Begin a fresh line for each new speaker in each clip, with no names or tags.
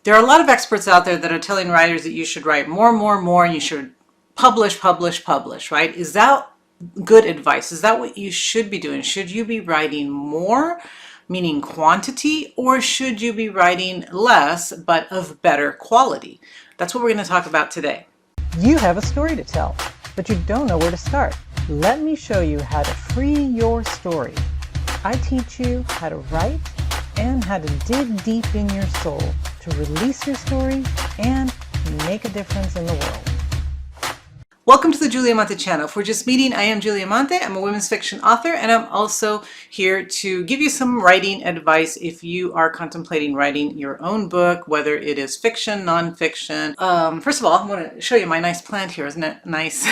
There are a lot of experts out there that are telling writers that you should write more, and you should publish, right? Is that good advice? Is that what you should be doing? Should you be writing more, meaning quantity, or should you be writing less, but of better quality? That's what we're going to talk about today.
You have a story to tell, but you don't know where to start. Let me show you how to free your story. I teach you how to write and how to dig deep in your soul to release your story and make a difference in the world.
Welcome to the Julia Monte channel. If we're just meeting, I am Julia Monte. I'm a women's fiction author, and I'm also here to give you some writing advice if you are contemplating writing your own book, whether it is fiction, nonfiction. First of all, I want to show you my nice plant here. Isn't it nice?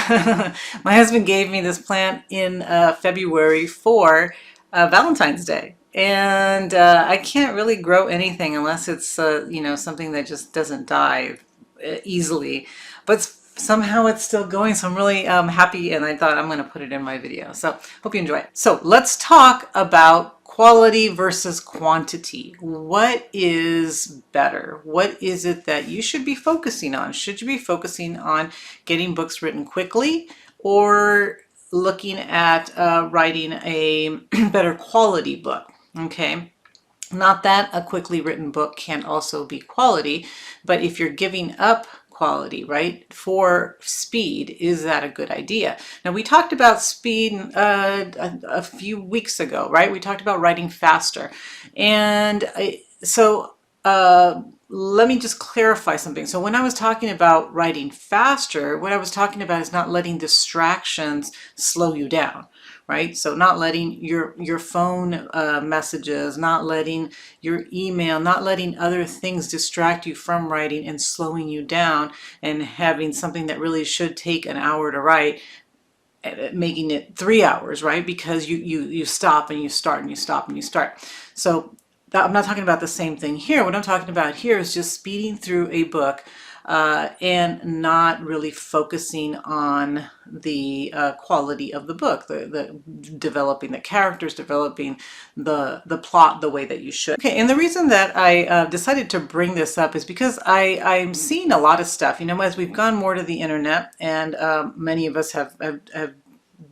My husband gave me this plant in February for Valentine's Day. And I can't really grow anything unless it's, something that just doesn't die easily. But somehow it's still going, so I'm really happy, and I thought I'm going to put it in my video. So hope you enjoy it. So let's talk about quality versus quantity. What is better? What is it that you should be focusing on? Should you be focusing on getting books written quickly, or looking at writing a better quality book? Okay. Not that a quickly written book can also be quality, but if you're giving up quality, right, for speed, is that a good idea? Now, we talked about speed a few weeks ago, right? We talked about writing faster. And let me just clarify something. So when I was talking about writing faster, what I was talking about is not letting distractions slow you down, right? So not letting your phone messages, not letting your email, not letting other things distract you from writing and slowing you down, and having something that really should take an hour to write, making it 3 hours, right? Because you stop and you start and you stop and you start. So I'm not talking about the same thing here. What I'm talking about here is just speeding through a book and not really focusing on the quality of the book, the developing the characters, developing the plot the way that you should. Okay, and the reason that I decided to bring this up is because I'm seeing a lot of stuff, as we've gone more to the internet, and many of us have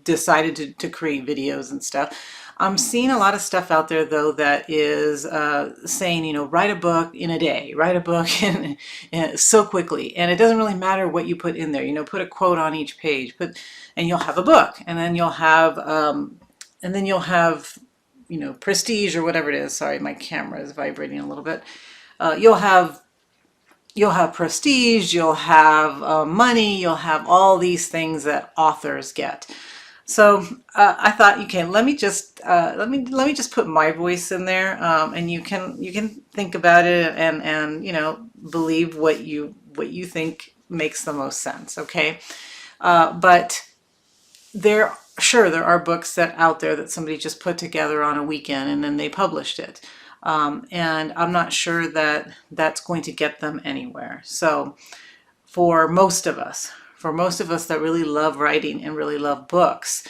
decided to create videos and stuff. I'm seeing a lot of stuff out there, though, that is saying, write a book in a day, write a book so quickly. And it doesn't really matter what you put in there. Put a quote on each page, and you'll have a book. And then you'll have, prestige or whatever it is. Sorry, my camera is vibrating a little bit. You'll have prestige, you'll have money, you'll have all these things that authors get. So I thought, okay, let me just put my voice in there, and you can think about it and believe what you think makes the most sense. Okay, but there are books that out there that somebody just put together on a weekend and then they published it, and I'm not sure that that's going to get them anywhere. So for most of us that really love writing and really love books,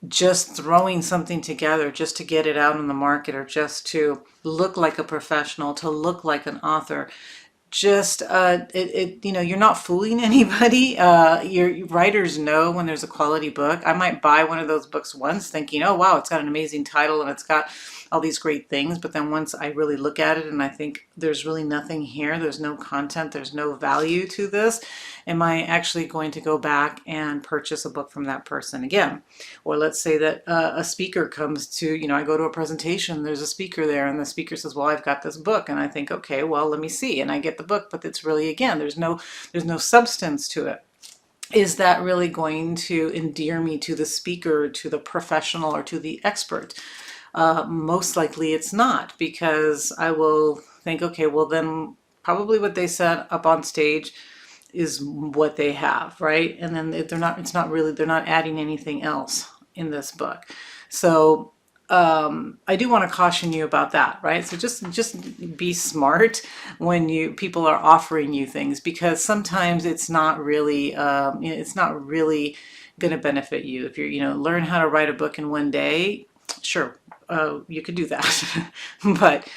just throwing something together just to get it out on the market, or just to look like a professional, to look like an author, just you're not fooling anybody. Your writers know when there's a quality book. I might buy one of those books once thinking, oh wow, it's got an amazing title and it's got all these great things, but then once I really look at it and I think there's really nothing here, there's no content, there's no value to this, am I actually going to go back and purchase a book from that person again? Or let's say that a speaker comes to, I go to a presentation, there's a speaker there, and the speaker says, well, I've got this book, and I think, okay, well, let me see, and I get the book, but it's really, again, there's no substance to it. Is that really going to endear me to the speaker, to the professional, or to the expert? Most likely it's not, because I will think, okay, well then probably what they said up on stage is what they have, right? And then they're not adding anything else in this book. So I do want to caution you about that, right? So just be smart when people are offering you things, because sometimes it's not really going to benefit you. If you're, learn how to write a book in one day, sure, you could do that. But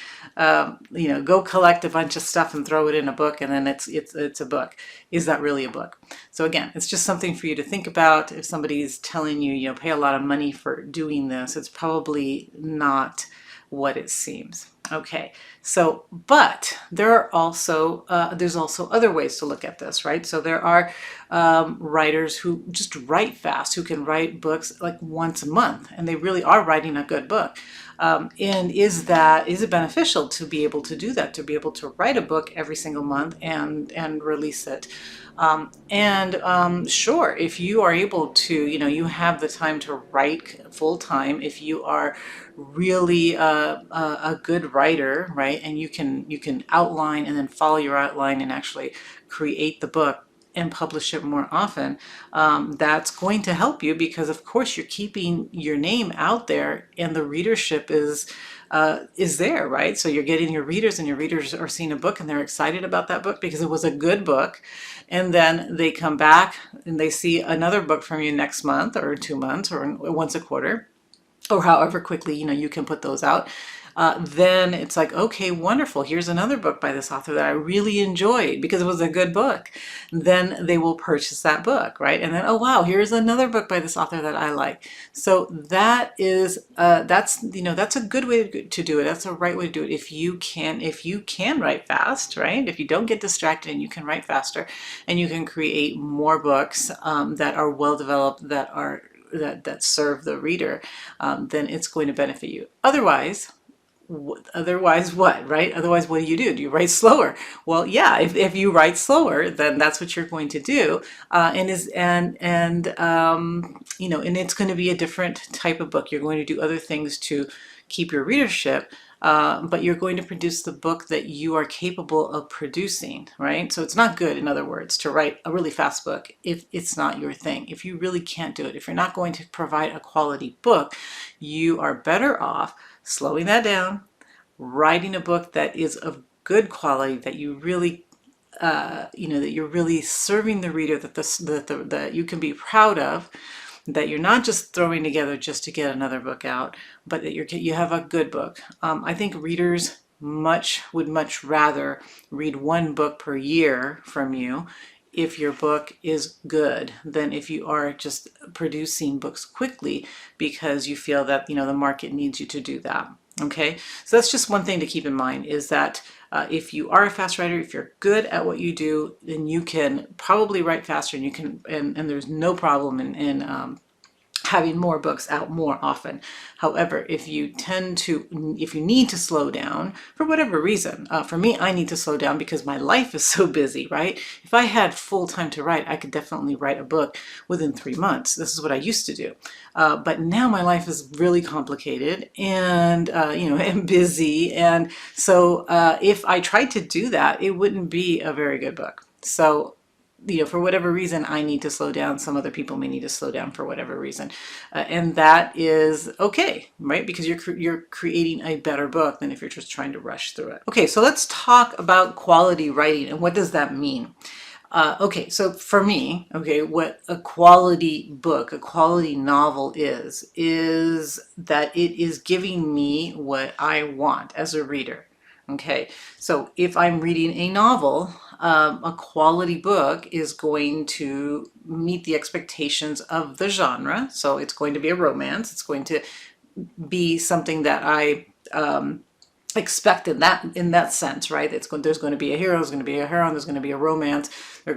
go collect a bunch of stuff and throw it in a book, and then it's a book. Is that really a book? So again, it's just something for you to think about. If somebody's telling you, pay a lot of money for doing this, it's probably not what it seems. Okay, so, but there are also, there's also other ways to look at this, right? So there are writers who just write fast, who can write books like once a month, and they really are writing a good book. And is it beneficial to be able to do that, to be able to write a book every single month and release it? Sure, if you are able to, you have the time to write full time, if you are really a good writer, right, and you can outline and then follow your outline and actually create the book and publish it more often, that's going to help you, because of course you're keeping your name out there and the readership is there, right? So you're getting your readers, and your readers are seeing a book and they're excited about that book because it was a good book. And then they come back and they see another book from you next month or 2 months or once a quarter, or however quickly you can put those out. Then it's like, okay, wonderful, here's another book by this author that I really enjoyed because it was a good book. Then they will purchase that book, right? And then, oh wow, here's another book by this author that I like. So that is that's a good way to do it. That's a right way to do it. If you can write fast, right? If you don't get distracted and you can write faster, and you can create more books that are well developed, that serve the reader, then it's going to benefit you. Otherwise what, right? Otherwise, what do? Do you write slower? Well, yeah, if you write slower, then that's what you're going to do. And it's going to be a different type of book. You're going to do other things to keep your readership, but you're going to produce the book that you are capable of producing, right? So it's not good, in other words, to write a really fast book if it's not your thing. If you really can't do it, if you're not going to provide a quality book, you are better off slowing that down, writing a book that is of good quality, that you really that you're really serving the reader, that you can be proud of, that you're not just throwing together just to get another book out, but that you have a good book. I think readers would much rather read one book per year from you if your book is good than if you are just producing books quickly because you feel that the market needs you to do that. Okay, so that's just one thing to keep in mind, is that if you are a fast writer, if you're good at what you do, then you can probably write faster, and you can, and there's no problem in having more books out more often. However, if you need to slow down for whatever reason, for me, I need to slow down because my life is so busy, right? If I had full time to write, I could definitely write a book within 3 months. This is what I used to do. But now my life is really complicated and, and busy. And so if I tried to do that, it wouldn't be a very good book. So for whatever reason, I need to slow down. Some other people may need to slow down for whatever reason. And that is okay, right? Because you're creating a better book than if you're just trying to rush through it. Okay, so let's talk about quality writing and what does that mean? Okay, so for me, what a quality book, a quality novel is that it is giving me what I want as a reader. Okay, so if I'm reading a novel, a quality book is going to meet the expectations of the genre. So it's going to be a romance. It's going to be something that I expect in that sense, right? There's going to be a hero, there's going to be a heroine, there's going to be a romance, there's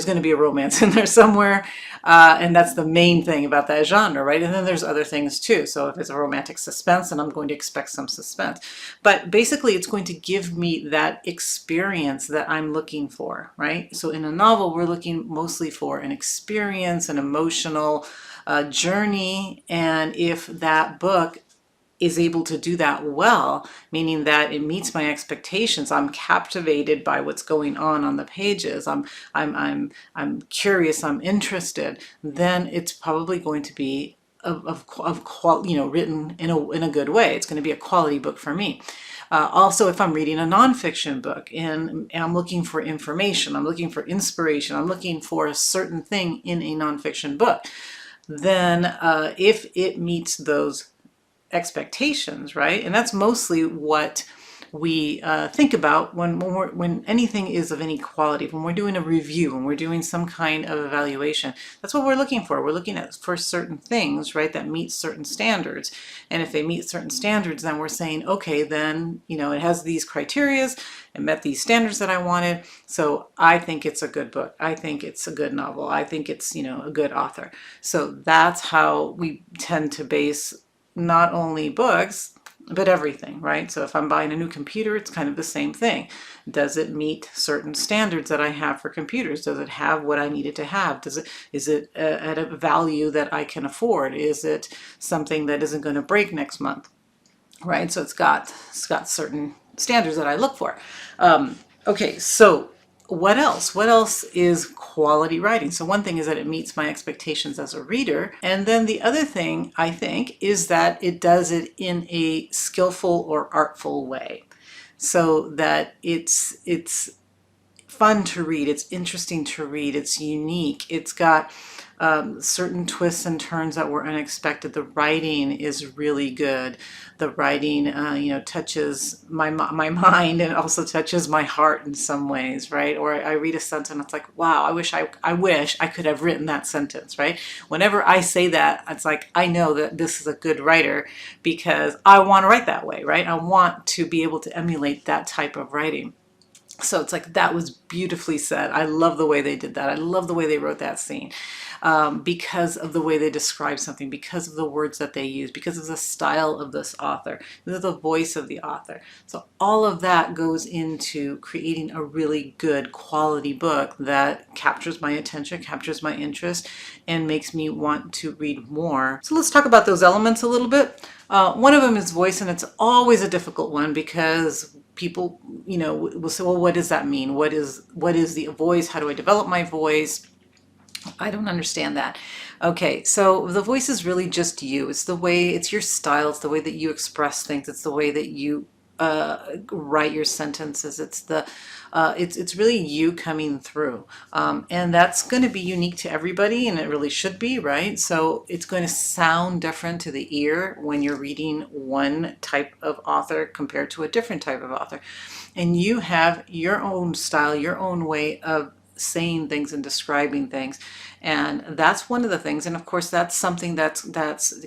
going to be a romance in there somewhere, and that's the main thing about that genre, right? And then there's other things too. So if it's a romantic suspense, then I'm going to expect some suspense. But basically, it's going to give me that experience that I'm looking for, right? So in a novel, we're looking mostly for an experience, an emotional journey, and if that book is able to do that well, meaning that it meets my expectations, I'm captivated by what's going on the pages, I'm curious, I'm interested, then it's probably going to be written in a good way. It's going to be a quality book for me. Also, if I'm reading a nonfiction book and I'm looking for information, I'm looking for inspiration, I'm looking for a certain thing in a nonfiction book, then if it meets those expectations, right? And that's mostly what we think about when anything is of any quality, when we're doing a review, when we're doing some kind of evaluation. That's what we're looking for. We're looking at for certain things, right, that meet certain standards. And if they meet certain standards, then we're saying, okay, then, you know, it has these criterias, it met these standards that I wanted, so I think it's a good book. I think it's a good novel. I think it's, you know, a good author. So that's how we tend to base not only books, but everything, right? So if I'm buying a new computer, it's kind of the same thing. Does it meet certain standards that I have for computers? Does it have what I need it to have? Is it at a value that I can afford? Is it something that isn't going to break next month? Right? So it's got certain standards that I look for. Okay, so what else? What else is quality writing? So one thing is that it meets my expectations as a reader. And then the other thing, I think, is that it does it in a skillful or artful way. So that it's fun to read, it's interesting to read, it's unique, it's got certain twists and turns that were unexpected. The writing is really good. The writing, you know, touches my mind and also touches my heart in some ways, right? Or I read a sentence and it's like, wow, I wish I could have written that sentence, right? Whenever I say that, it's like, I know that this is a good writer because I want to write that way, right? I want to be able to emulate that type of writing. So it's like, that was beautifully said. I love the way they did that. I love the way they wrote that scene, because of the way they describe something, because of the words that they use, because of the style of this author, because of the voice of the author. So all of that goes into creating a really good quality book that captures my attention, captures my interest, and makes me want to read more. So let's talk about those elements a little bit. One of them is voice, and it's always a difficult one because people, you know, will say, well, what does that mean? What is the voice? How do I develop my voice? I don't understand that. Okay, so the voice is really just you. It's the way, it's your style, it's the way that you express things, it's the way that you write your sentences. It's really you coming through, and that's going to be unique to everybody, and it really should be, right? So it's going to sound different to the ear when you're reading one type of author compared to a different type of author, and you have your own style, your own way of saying things and describing things, and that's one of the things. And of course, that's something that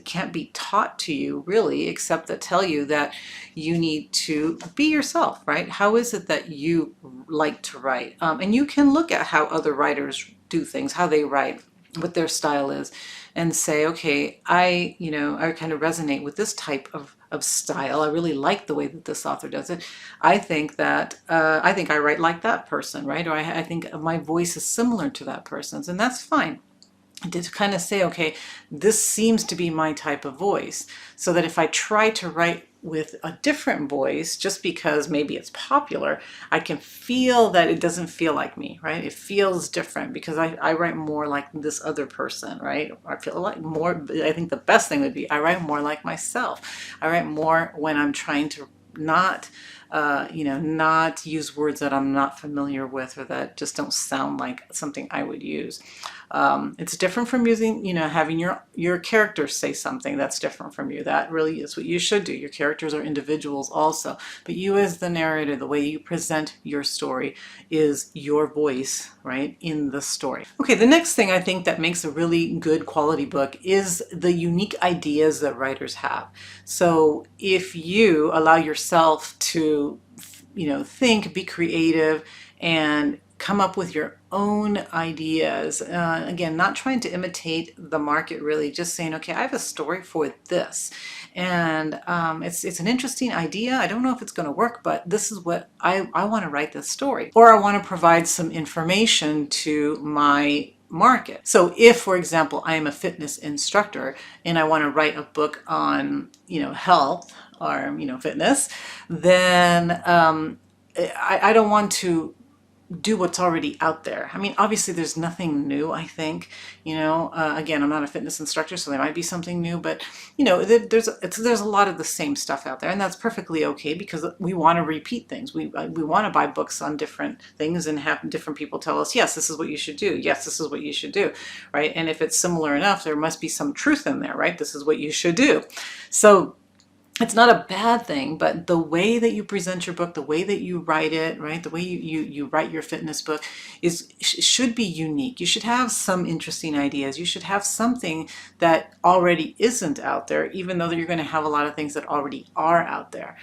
can't be taught to you really, except to tell you that you need to be yourself, right? How is it that you like to write? And you can look at how other writers do things, how they write, what their style is, and say, okay, I kind of resonate with this type of style. I really like the way that this author does it. I think that I write like that person, right? Or I think my voice is similar to that person's, and that's fine. To kind of say, okay, this seems to be my type of voice, so that if I try to write with a different voice, just because maybe it's popular, I can feel that it doesn't feel like me, right? It feels different because I write more like this other person, right? I feel like more, I think the best thing would be I write more like myself. I write more when I'm trying to not use words that I'm not familiar with or that just don't sound like something I would use. It's different from using, having your characters say something that's different from you. That really is what you should do. Your characters are individuals also, but you as the narrator, the way you present your story is your voice, right, in the story. Okay, the next thing I think that makes a really good quality book is the unique ideas that writers have. So if you allow yourself to, think, be creative, and come up with your own ideas. Again, not trying to imitate the market, really, just saying, okay, I have a story for this. And it's an interesting idea. I don't know if it's going to work, but this is what I want to write this story. Or I want to provide some information to my market. So if, for example, I am a fitness instructor and I want to write a book on, health or, fitness, then I don't want to do what's already out there. I mean, obviously there's nothing new, I think, again, I'm not a fitness instructor, so there might be something new, but there's a lot of the same stuff out there, and that's perfectly okay because we want to repeat things. We want to buy books on different things and have different people tell us, yes, this is what you should do. Yes, this is what you should do, right? And if it's similar enough, there must be some truth in there, right? This is what you should do. So it's not a bad thing, but the way that you present your book, the way that you write it, right? The way you write your fitness book should be unique. You should have some interesting ideas. You should have something that already isn't out there, even though you're going to have a lot of things that already are out there.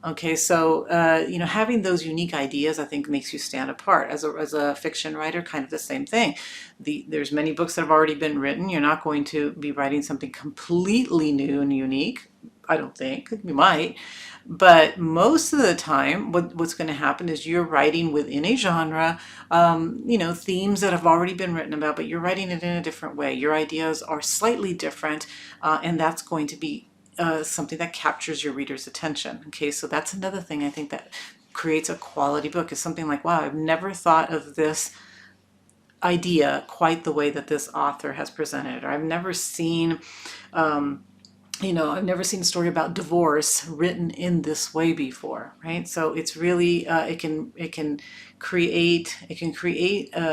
Okay, so having those unique ideas, I think, makes you stand apart. As a fiction writer, kind of the same thing. There's many books that have already been written. You're not going to be writing something completely new and unique. I don't think. You might. But most of the time, what's going to happen is you're writing within a genre, themes that have already been written about, but you're writing it in a different way. Your ideas are slightly different, and that's going to be something that captures your reader's attention. Okay, so that's another thing I think that creates a quality book, is something like, wow, I've never thought of this idea quite the way that this author has presented it, or I've never seen a story about divorce written in this way before, right? So it's really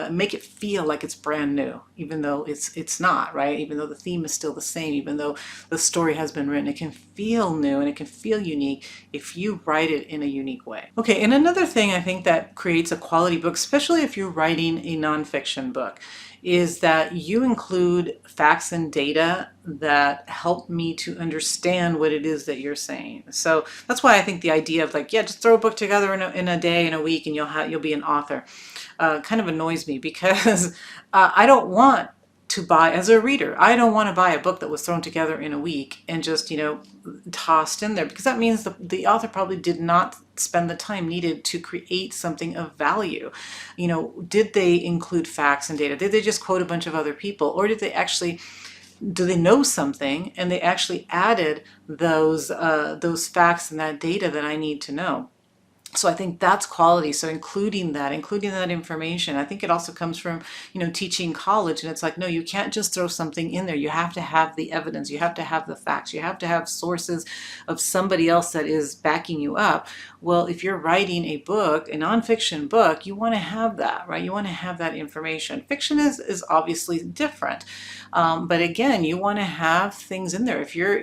make it feel like it's brand new, even though it's not, right? Even though the theme is still the same, even though the story has been written, it can feel new and it can feel unique if you write it in a unique way. Okay, and another thing I think that creates a quality book, especially if you're writing a nonfiction book, is that you include facts and data that help me to understand what it is that you're saying. So that's why I think the idea of like, yeah, just throw a book together in a day, in a week, and you'll be an author, kind of annoys me, because I don't want to buy, as a reader, I don't want to buy a book that was thrown together in a week and just, tossed in there, because that means the author probably did not spend the time needed to create something of value. Did they include facts and data? Did they just quote a bunch of other people? Or do they know something and they actually added those facts and that data that I need to know? So I think that's quality. So including that information. I think it also comes from, teaching college, and it's like, no, you can't just throw something in there. You have to have the evidence. You have to have the facts. You have to have sources of somebody else that is backing you up. Well, if you're writing a book, a nonfiction book, you want to have that, right? You want to have that information. Fiction is obviously different. But again, you want to have things in there. If you're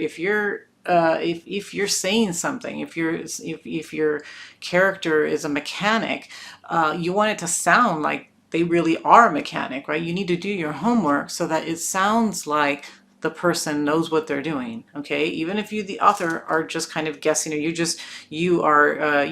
saying something, if your character is a mechanic, you want it to sound like they really are a mechanic, right? You need to do your homework so that it sounds like the person knows what they're doing. Okay, even if you, the author, are just kind of guessing, or you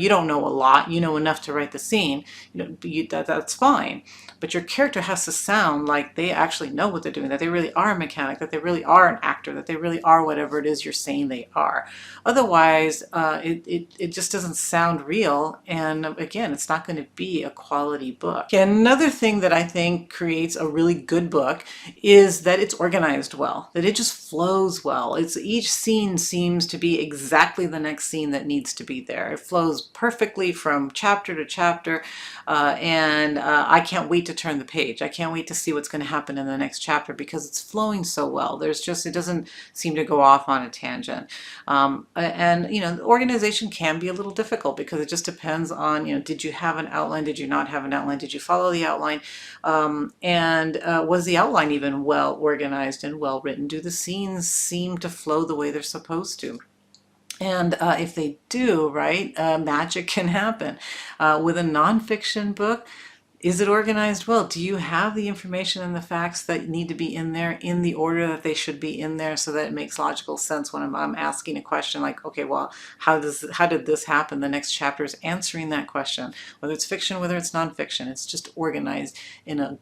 don't know a lot, you know enough to write the scene, that's fine. But your character has to sound like they actually know what they're doing, that they really are a mechanic, that they really are an actor, that they really are whatever it is you're saying they are. Otherwise, it just doesn't sound real, and again, it's not going to be a quality book. Okay, another thing that I think creates a really good book is that it's organized well, that it just flows well. Each scene seems to be exactly the next scene that needs to be there. It flows perfectly from chapter to chapter, and I can't wait to turn the page. I can't wait to see what's going to happen in the next chapter, because it's flowing so well. It doesn't seem to go off on a tangent. And the organization can be a little difficult, because it just depends on, did you have an outline? Did you not have an outline? Did you follow the outline? And was the outline even well organized and well written? Do the scenes seem to flow the way they're supposed to? And if they do, right, magic can happen. With a nonfiction book, is it organized well? Do you have the information and the facts that need to be in there in the order that they should be in there, so that it makes logical sense when I'm asking a question like, okay, well, how did this happen? The next chapter is answering that question, whether it's fiction, whether it's nonfiction. It's just organized in a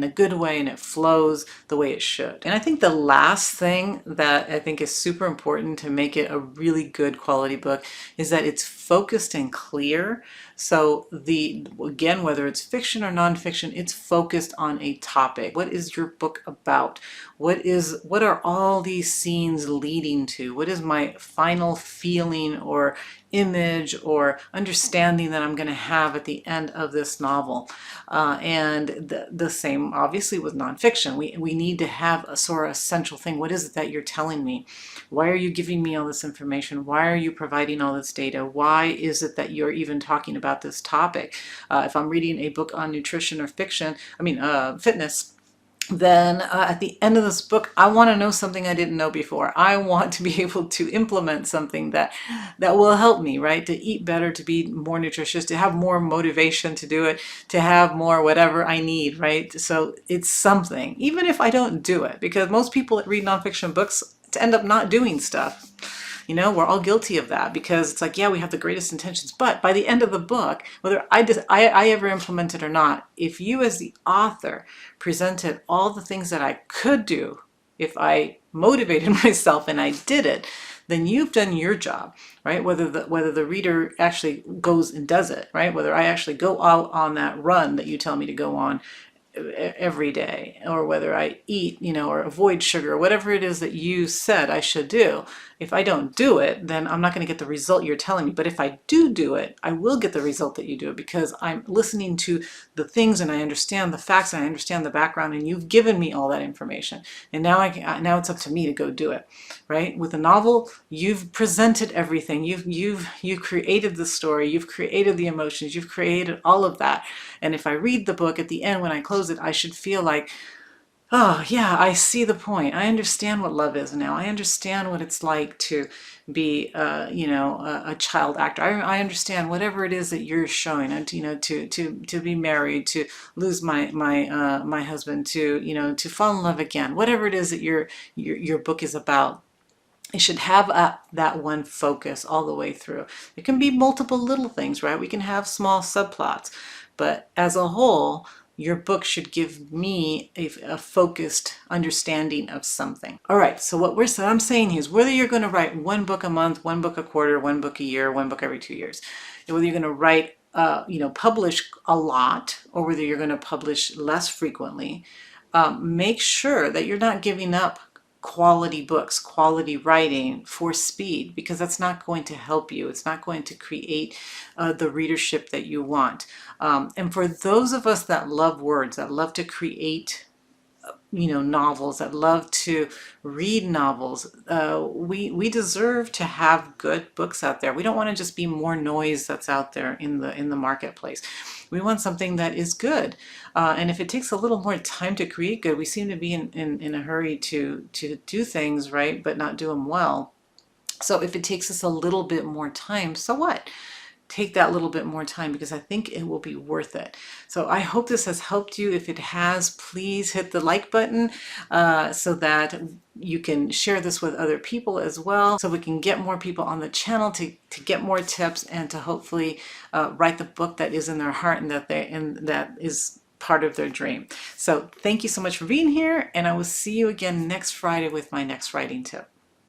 good way, and it flows the way it should. And I think the last thing that I think is super important to make it a really good quality book is that it's focused and clear. So again, whether it's fiction or nonfiction, it's focused on a topic. What is your book about? What are all these scenes leading to? What is my final feeling or image or understanding that I'm going to have at the end of this novel? And the same obviously with nonfiction. We need to have a sort of essential thing. What is it that you're telling me? Why are you giving me all this information? Why are you providing all this data? Why is it that you're even talking about this topic? If I'm reading a book on nutrition or fitness, then at the end of this book, I want to know something I didn't know before. I want to be able to implement something that will help me, right? To eat better, to be more nutritious, to have more motivation to do it, to have more whatever I need, right? So it's something, even if I don't do it, because most people that read nonfiction books end up not doing stuff. You know, we're all guilty of that because it's like, yeah, we have the greatest intentions, but by the end of the book, whether I ever implement it or not, if you as the author presented all the things that I could do if I motivated myself and I did it, then you've done your job, right? Whether the reader actually goes and does it, right? Whether I actually go out on that run that you tell me to go on every day, or whether I eat, you know, or avoid sugar, whatever it is that you said I should do. If I don't do it, then I'm not going to get the result you're telling me. But if I do it, I will get the result that you do, because I'm listening to the things and I understand the facts and I understand the background, and you've given me all that information. And now it's up to me to go do it, right? With a novel, you've presented everything. You've created the story, you've created the emotions, you've created all of that. And if I read the book at the end, when I close it, I should feel like, oh, yeah, I see the point. I understand what love is now. I understand what it's like to be, you know, a child actor. I understand whatever it is that you're showing, and you know, to be married, to lose my husband, to, you know, to fall in love again. Whatever it is that your book is about, it should have that one focus all the way through. It can be multiple little things, right? We can have small subplots, but as a whole, your book should give me a focused understanding of something. All right, so I'm saying is, whether you're going to write one book a month, one book a quarter, one book a year, one book every 2 years, and whether you're going to write, you know, publish a lot, or whether you're going to publish less frequently, make sure that you're not giving up quality books, quality writing for speed, because that's not going to help you. It's not going to create the readership that you want. And for those of us that love words, that love to create, you know, novels, that love to read novels, we deserve to have good books out there. We don't want to just be more noise that's out there in the marketplace. We want something that is good. And if it takes a little more time to create good, we seem to be in a hurry to do things right, but not do them well. So if it takes us a little bit more time, so what? Take that little bit more time, because I think it will be worth it. So I hope this has helped you. If it has, please hit the like button so that you can share this with other people as well, so we can get more people on the channel to get more tips, and to hopefully write the book that is in their heart and that is part of their dream. So thank you so much for being here, and I will see you again next Friday with my next writing tip.